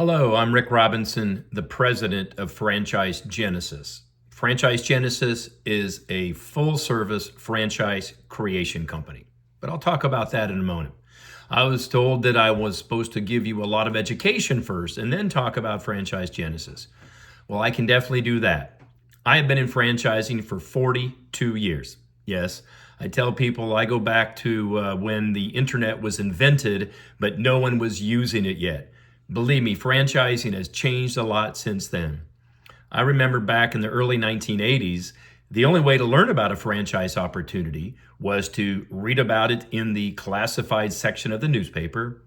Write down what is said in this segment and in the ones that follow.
Hello, I'm Rick Robinson, the president of Franchise Genesis. Franchise Genesis is a full-service franchise creation company, but I'll talk about that in a moment. I was told that I was supposed to give you a lot of education first and then talk about Franchise Genesis. Well, I can definitely do that. I have been in franchising for 42 years. Yes, I tell people I go back to when the internet was invented, but no one was using it yet. Believe me, franchising has changed a lot since then. I remember back in the early 1980s, the only way to learn about a franchise opportunity was to read about it in the classified section of the newspaper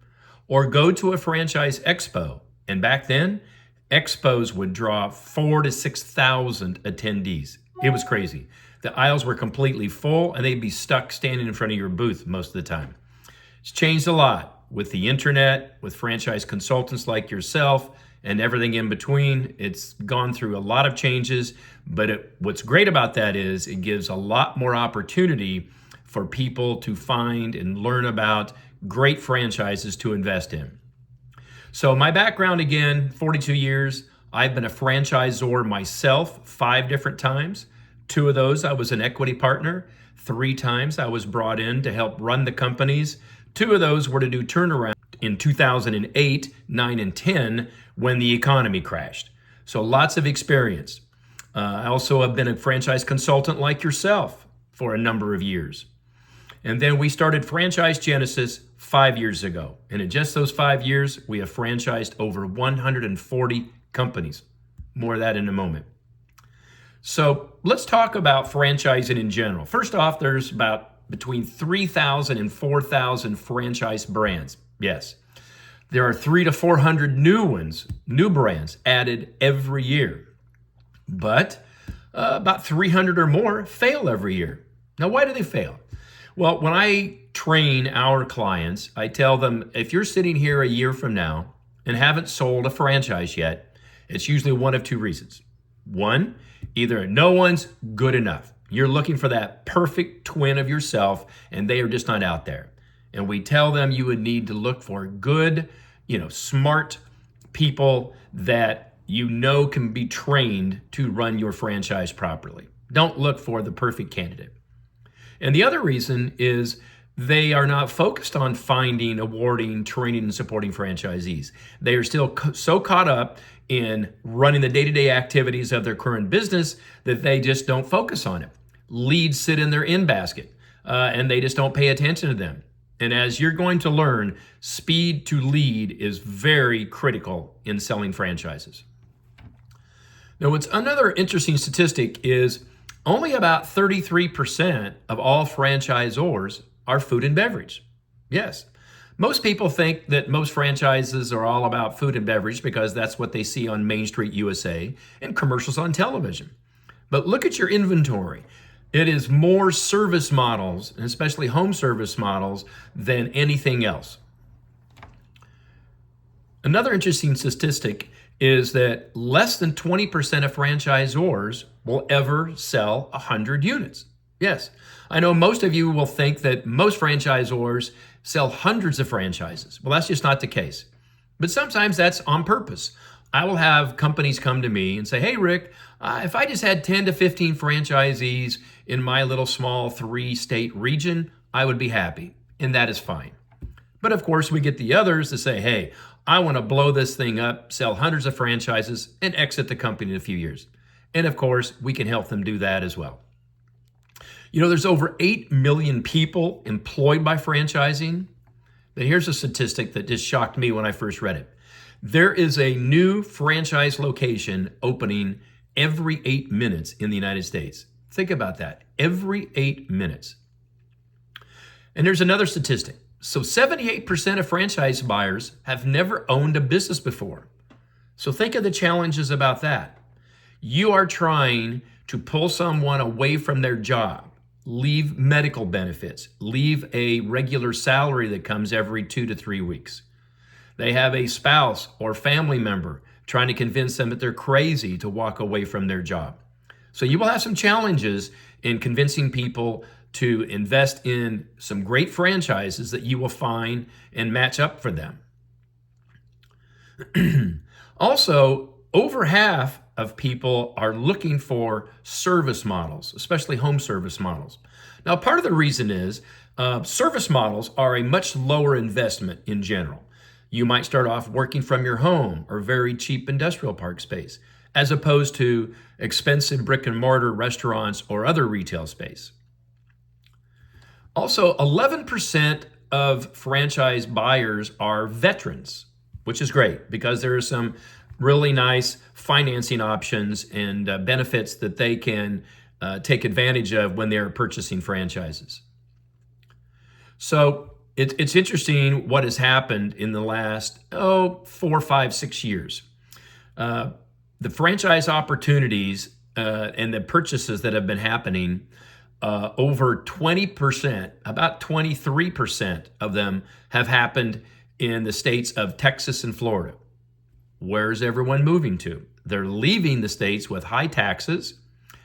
or go to a franchise expo. And back then, expos would draw 4,000 to 6,000 attendees. It was crazy. The aisles were completely full and they'd be stuck standing in front of your booth most of the time. It's changed a lot with the internet, with franchise consultants like yourself, and everything in between. It's gone through a lot of changes, but what's great about that is it gives a lot more opportunity for people to find and learn about great franchises to invest in. So my background, again, 42 years. I've been a franchisor myself 5 different times. 2 of those, I was an equity partner. 3 times I was brought in to help run the companies. 2 of those were to do turnaround in 2008, 9, and 10 when the economy crashed. So lots of experience. I also have been a franchise consultant like yourself for a number of years. And then we started Franchise Genesis 5 years ago. And in just those 5 years, we have franchised over 140 companies. More of that in a moment. So let's talk about franchising in general. First off, there's about between 3,000 and 4,000 franchise brands. Yes, there are 300 to 400 new brands added every year. But about 300 or more fail every year. Now, why do they fail? Well, when I train our clients, I tell them, if you're sitting here a year from now and haven't sold a franchise yet, it's usually one of 2 reasons. One, either no one's good enough. You're looking for that perfect twin of yourself, and they are just not out there. And we tell them you would need to look for good, smart people that can be trained to run your franchise properly. Don't look for the perfect candidate. And the other reason is they are not focused on finding, awarding, training, and supporting franchisees. They are still so caught up in running the day-to-day activities of their current business that they just don't focus on it. Leads sit in their in basket, and they just don't pay attention to them. And as you're going to learn, speed to lead is very critical in selling franchises. Now, what's another interesting statistic is only about 33% of all franchisors are food and beverage. Yes. Most people think that most franchises are all about food and beverage because that's what they see on Main Street USA and commercials on television. But look at your inventory. It is more service models, and especially home service models, than anything else. Another interesting statistic is that less than 20% of franchisors will ever sell 100 units. Yes, I know most of you will think that most franchisors sell hundreds of franchises. Well, that's just not the case. But sometimes that's on purpose. I will have companies come to me and say, hey, Rick, if I just had 10 to 15 franchisees in my little small 3-state region, I would be happy. And that is fine. But of course, we get the others to say, hey, I want to blow this thing up, sell hundreds of franchises, and exit the company in a few years. And of course, we can help them do that as well. There's over 8 million people employed by franchising. But here's a statistic that just shocked me when I first read it. There is a new franchise location opening every 8 minutes in the United States. Think about that, every 8 minutes. And there's another statistic. So 78% of franchise buyers have never owned a business before. So think of the challenges about that. You are trying to pull someone away from their job, leave medical benefits, leave a regular salary that comes every 2 to 3 weeks. They have a spouse or family member trying to convince them that they're crazy to walk away from their job. So you will have some challenges in convincing people to invest in some great franchises that you will find and match up for them. Also, over half of people are looking for service models, especially home service models. Now, part of the reason is service models are a much lower investment in general. You might start off working from your home or very cheap industrial park space, as opposed to expensive brick and mortar restaurants or other retail space. Also, 11% of franchise buyers are veterans, which is great because there are some really nice financing options and benefits that they can take advantage of when they're purchasing franchises. So it's interesting what has happened in the last 4, 5, 6 years. The franchise opportunities and the purchases that have been happening, over 20%, about 23% of them have happened in the states of Texas and Florida. Where's everyone moving to? They're leaving the states with high taxes,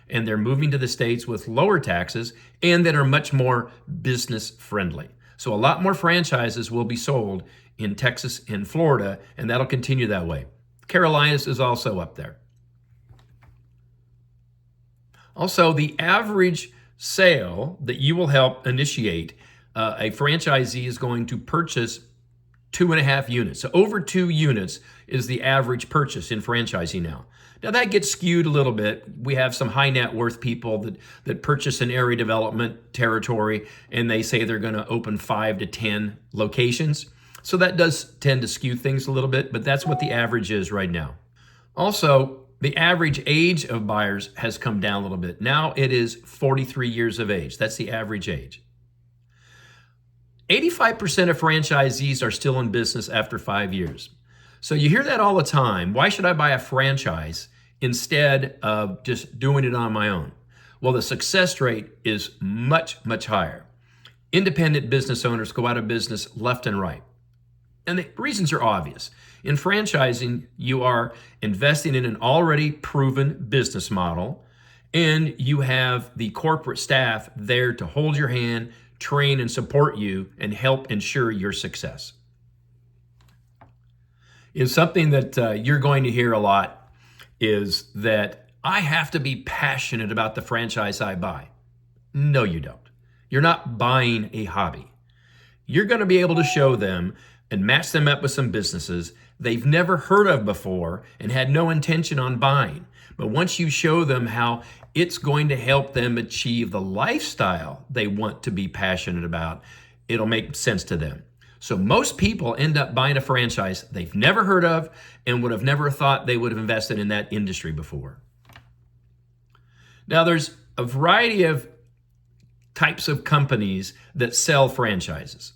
and they're moving to the states with lower taxes and that are much more business friendly. So a lot more franchises will be sold in Texas and Florida, and that'll continue that way. Carolinas is also up there. Also, the average sale that you will help initiate, a franchisee is going to purchase 2.5 units. So over 2 units is the average purchase in franchising now. Now that gets skewed a little bit. We have some high net worth people that purchase an area development territory and they say they're going to open 5 to 10 locations. So that does tend to skew things a little bit, but that's what the average is right now. Also, the average age of buyers has come down a little bit. Now it is 43 years of age. That's the average age. 85% of franchisees are still in business after 5 years. So you hear that all the time. Why should I buy a franchise instead of just doing it on my own? Well, the success rate is much, much higher. Independent business owners go out of business left and right. And the reasons are obvious. In franchising, you are investing in an already proven business model, and you have the corporate staff there to hold your hand, train and support you, and help ensure your success. Is something that you're going to hear a lot is that I have to be passionate about the franchise I buy. No, you don't. You're not buying a hobby. You're going to be able to show them and match them up with some businesses they've never heard of before and had no intention on buying. But once you show them how it's going to help them achieve the lifestyle they want to be passionate about, it'll make sense to them. So most people end up buying a franchise they've never heard of and would have never thought they would have invested in that industry before. Now, there's a variety of types of companies that sell franchises.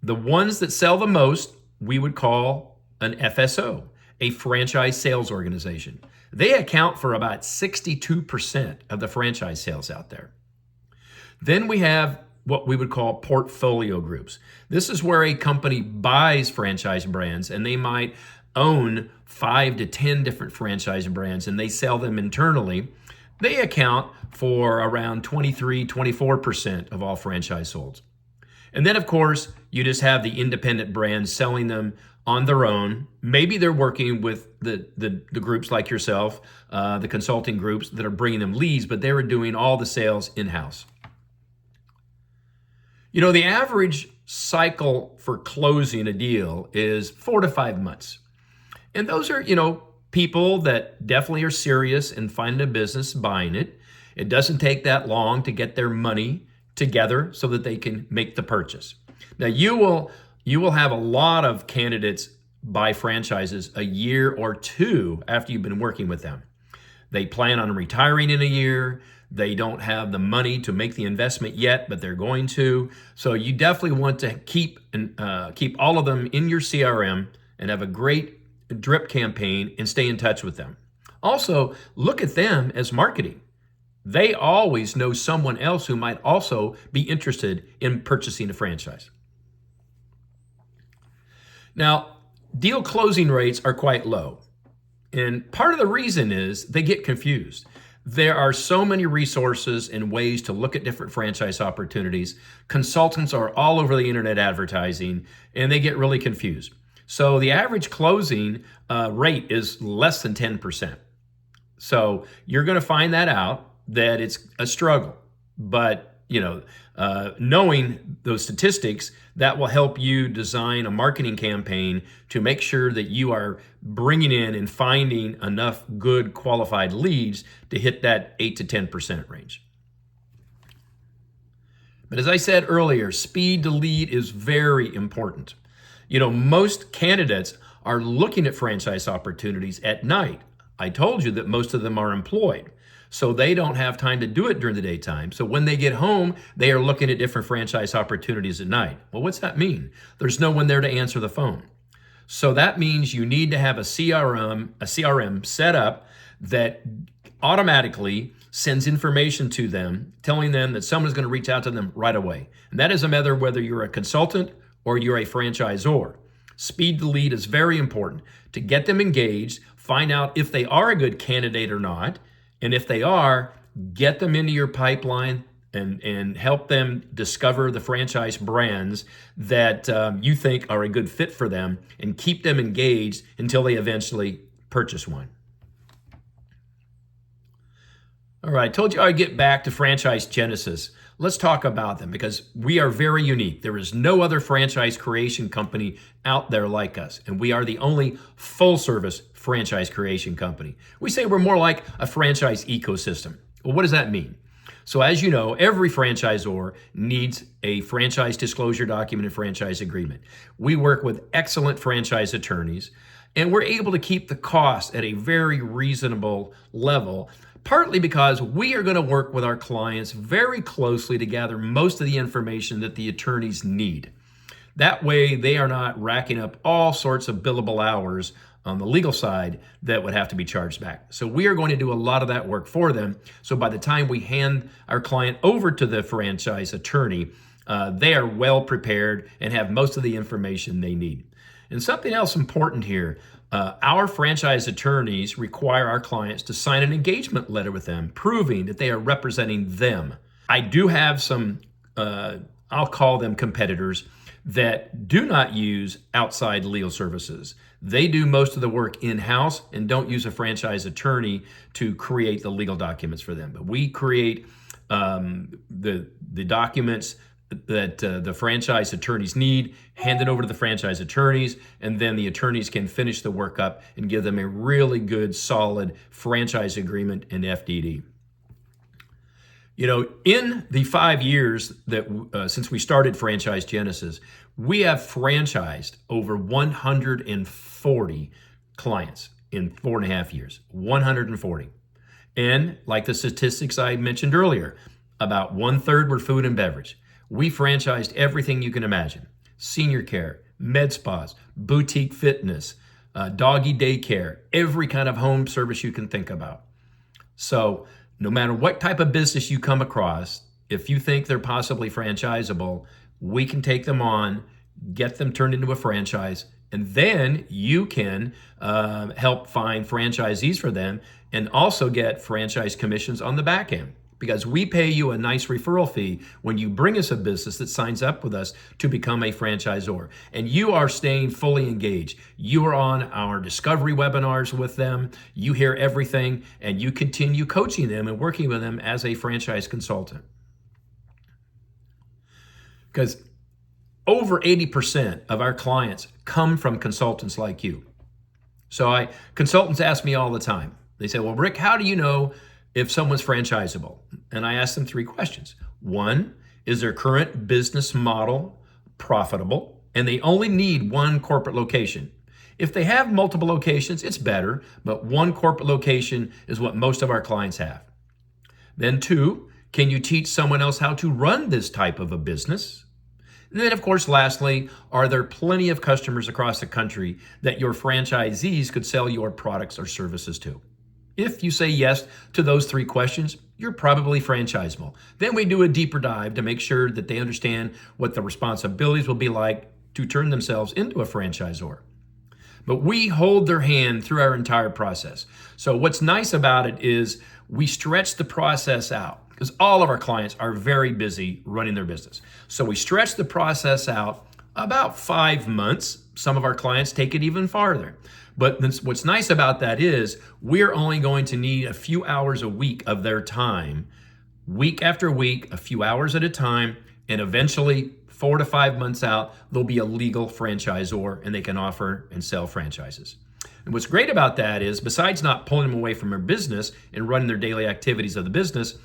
The ones that sell the most, we would call an FSO, a franchise sales organization. They account for about 62% of the franchise sales out there. Then we have what we would call portfolio groups. This is where a company buys franchise brands and they might own 5 to 10 different franchise brands and they sell them internally. They account for around 23, 24% of all franchise sold. And then, of course, you just have the independent brands selling them on their own. Maybe they're working with the groups like yourself, the consulting groups that are bringing them leads, but they were doing all the sales in-house. You know, the average cycle for closing a deal is 4 to 5 months. And those are, people that definitely are serious in finding a business, buying it. It doesn't take that long to get their money together so that they can make the purchase. Now, you will have a lot of candidates buy franchises a year or 2 after you've been working with them. They plan on retiring in a year. They don't have the money to make the investment yet, but they're going to. So you definitely want to keep all of them in your CRM and have a great drip campaign and stay in touch with them. Also, look at them as marketing. They always know someone else who might also be interested in purchasing a franchise. Now, deal closing rates are quite low. And part of the reason is they get confused. There are so many resources and ways to look at different franchise opportunities. Consultants are all over the internet advertising, and they get really confused. So the average closing rate is less than 10%. So you're going to find that out, that it's a struggle. But, knowing those statistics, that will help you design a marketing campaign to make sure that you are bringing in and finding enough good qualified leads to hit that 8 to 10% range. But as I said earlier, speed to lead is very important. Most candidates are looking at franchise opportunities at night. I told you that most of them are employed, so they don't have time to do it during the daytime. So when they get home, they are looking at different franchise opportunities at night. Well, what's that mean? There's no one there to answer the phone. So that means you need to have a CRM set up that automatically sends information to them, telling them that someone's going to reach out to them right away. And that doesn't matter whether you're a consultant or you're a franchisor. Speed to lead is very important to get them engaged, find out if they are a good candidate or not, and if they are, get them into your pipeline and help them discover the franchise brands that you think are a good fit for them, and keep them engaged until they eventually purchase one. All right, I told you I'd get back to Franchise Genesis. Let's talk about them because we are very unique. There is no other franchise creation company out there like us, and we are the only full-service franchise creation company. We say we're more like a franchise ecosystem. Well, what does that mean? So as you know, every franchisor needs a franchise disclosure document and franchise agreement. We work with excellent franchise attorneys, and we're able to keep the cost at a very reasonable level, partly because we are going to work with our clients very closely to gather most of the information that the attorneys need. That way, they are not racking up all sorts of billable hours on the legal side that would have to be charged back. So we are going to do a lot of that work for them. So by the time we hand our client over to the franchise attorney, they are well prepared and have most of the information they need. And something else important here, our franchise attorneys require our clients to sign an engagement letter with them, proving that they are representing them. I do have some, I'll call them competitors, that do not use outside legal services. They do most of the work in-house and don't use a franchise attorney to create the legal documents for them. But we create the documents that the franchise attorneys need, hand it over to the franchise attorneys, and then the attorneys can finish the work up and give them a really good, solid franchise agreement and FDD. In the 5 years that since we started Franchise Genesis, we have franchised over 140 clients in 4.5 years, 140. And like the statistics I mentioned earlier, about 1/3 were food and beverage. We franchised everything you can imagine: senior care, med spas, boutique fitness, doggy daycare, every kind of home service you can think about. So no matter what type of business you come across, if you think they're possibly franchisable, we can take them on, get them turned into a franchise, and then you can help find franchisees for them and also get franchise commissions on the back end. Because we pay you a nice referral fee when you bring us a business that signs up with us to become a franchisor. And you are staying fully engaged. You are on our discovery webinars with them. You hear everything, and you continue coaching them and working with them as a franchise consultant. Because over 80% of our clients come from consultants like you. So consultants ask me all the time. They say, well, Rick, how do you know if someone's franchisable? And I ask them 3 questions. 1, is their current business model profitable? And they only need 1 corporate location. If they have multiple locations, it's better, but 1 corporate location is what most of our clients have. Then 2, can you teach someone else how to run this type of a business? And then, of course, lastly, are there plenty of customers across the country that your franchisees could sell your products or services to? If you say yes to those 3 questions, you're probably franchisable. Then we do a deeper dive to make sure that they understand what the responsibilities will be like to turn themselves into a franchisor. But we hold their hand through our entire process. So what's nice about it is we stretch the process out, because all of our clients are very busy running their business. So we stretch the process out About 5 months. Some of our clients take it even farther. But what's nice about that is we're only going to need a few hours a week of their time, week after week, a few hours at a time, and eventually 4 to 5 months out, they'll be a legal franchisor and they can offer and sell franchises. And what's great about that is, besides not pulling them away from their business and running their daily activities of the business,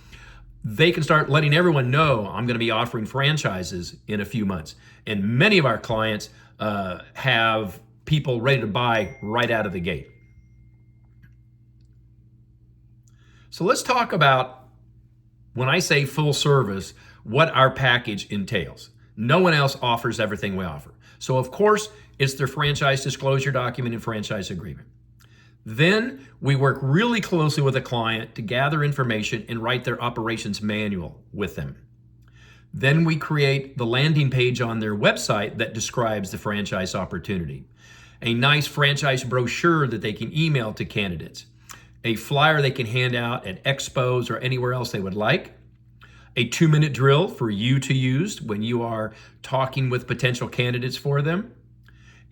they can start letting everyone know I'm going to be offering franchises in a few months. And many of our clients have people ready to buy right out of the gate. So let's talk about, when I say full service, what our package entails. No one else offers everything we offer. So of course, it's their franchise disclosure document and franchise agreement. Then we work really closely with a client to gather information and write their operations manual with them. Then we create the landing page on their website that describes the franchise opportunity. A nice franchise brochure that they can email to candidates. A flyer they can hand out at expos or anywhere else they would like. A 2-minute drill for you to use when you are talking with potential candidates for them.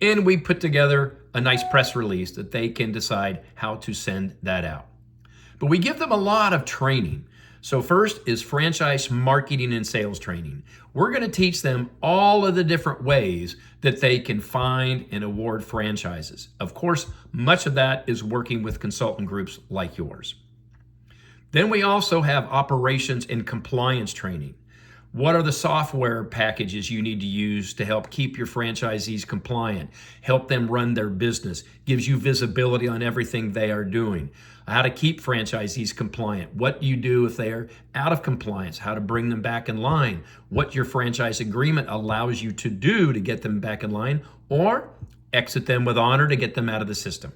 And we put together a nice press release that they can decide how to send that out. But we give them a lot of training. So first is franchise marketing and sales training. We're going to teach them all of the different ways that they can find and award franchises. Of course, much of that is working with consultant groups like yours. Then we also have operations and compliance training. What are the software packages you need to use to help keep your franchisees compliant, help them run their business, gives you visibility on everything they are doing, how to keep franchisees compliant, what you do if they are out of compliance, how to bring them back in line, what your franchise agreement allows you to do to get them back in line, or exit them with honor to get them out of the system.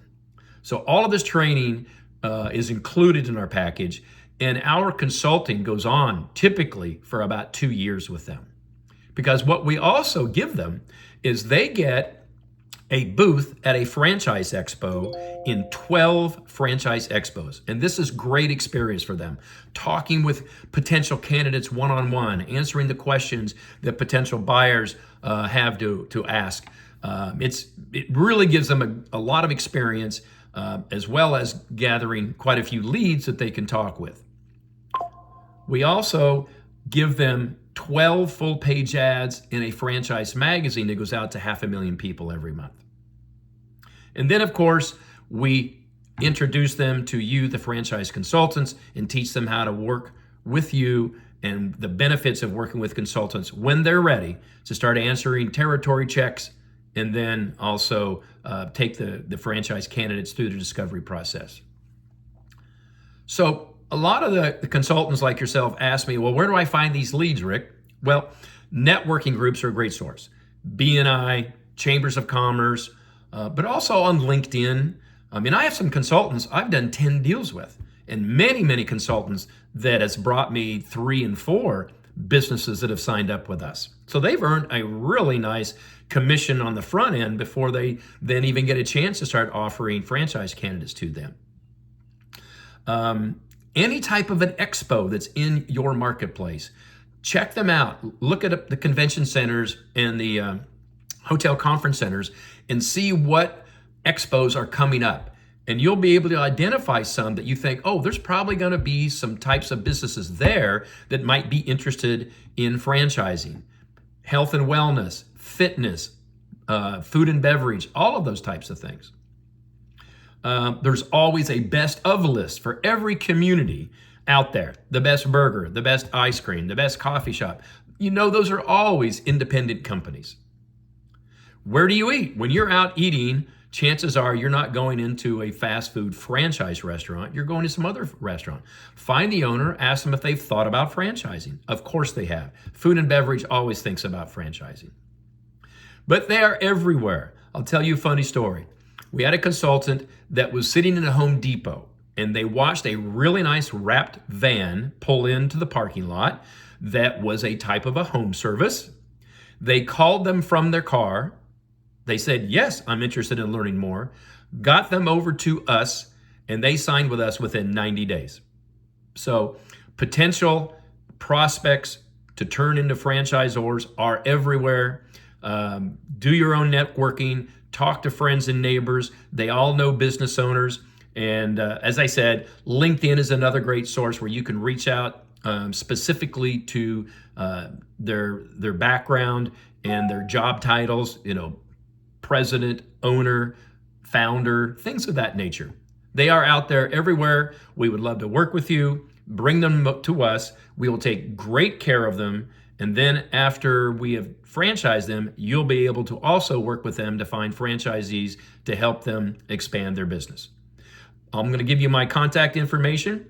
So all of this training is included in our package, and our consulting goes on typically for about 2 years with them. Because what we also give them is they get a booth at a franchise expo in 12 franchise expos. And this is great experience for them. Talking with potential candidates one-on-one, answering the questions that potential buyers have to ask. It really gives them a lot of experience, as well as gathering quite a few leads that they can talk with. We also give them 12 full-page ads in a franchise magazine that goes out to 500,000 people every month. And then, of course, we introduce them to you, the franchise consultants, and teach them how to work with you and the benefits of working with consultants when they're ready to start answering territory checks, and then also take the franchise candidates through the discovery process. So a lot of the consultants like yourself ask me, well, where do I find these leads, Rick? Well, networking groups are a great source. BNI, Chambers of Commerce, but also on LinkedIn. I mean, I have some consultants I've done 10 deals with, and many consultants that has brought me 3 and 4 businesses that have signed up with us. So they've earned a really nice commission on the front end before they then even get a chance to start offering franchise candidates to them. Any type of an expo that's in your marketplace, check them out. Look at the convention centers and the hotel conference centers and see what expos are coming up. And you'll be able to identify some that you think, oh, there's probably going to be some types of businesses there that might be interested in franchising. Health and wellness, fitness, food and beverage, all of those types of things. There's always a best of list for every community out there. The best burger, the best ice cream, the best coffee shop. You know, those are always independent companies. Where do you eat? When you're out eating, chances are you're not going into a fast food franchise restaurant. You're going to some other restaurant. Find the owner, ask them if they've thought about franchising. Of course they have. Food and beverage always thinks about franchising. But they are everywhere. I'll tell you a funny story. We had a consultant that was sitting in a Home Depot, and they watched a really nice wrapped van pull into the parking lot that was a type of a home service. They called them from their car. They said, yes, I'm interested in learning more. Got them over to us, and they signed with us within 90 days. So potential prospects to turn into franchisors are everywhere. Do your own networking, talk to friends and neighbors. They all know business owners. And as I said, LinkedIn is another great source where you can reach out specifically to their background and their job titles, president, owner, founder, things of that nature. They are out there everywhere. We would love to work with you. Bring them to us. We will take great care of them. And then after we have franchised them, you'll be able to also work with them to find franchisees to help them expand their business. I'm going to give you my contact information.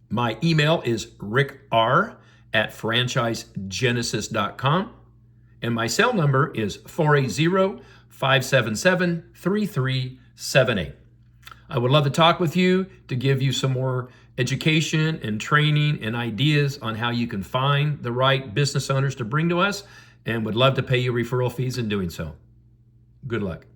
My email is rickr@franchisegenesis.com. And my cell number is 480-577-3378. I would love to talk with you to give you some more education and training and ideas on how you can find the right business owners to bring to us, and would love to pay you referral fees in doing so. Good luck.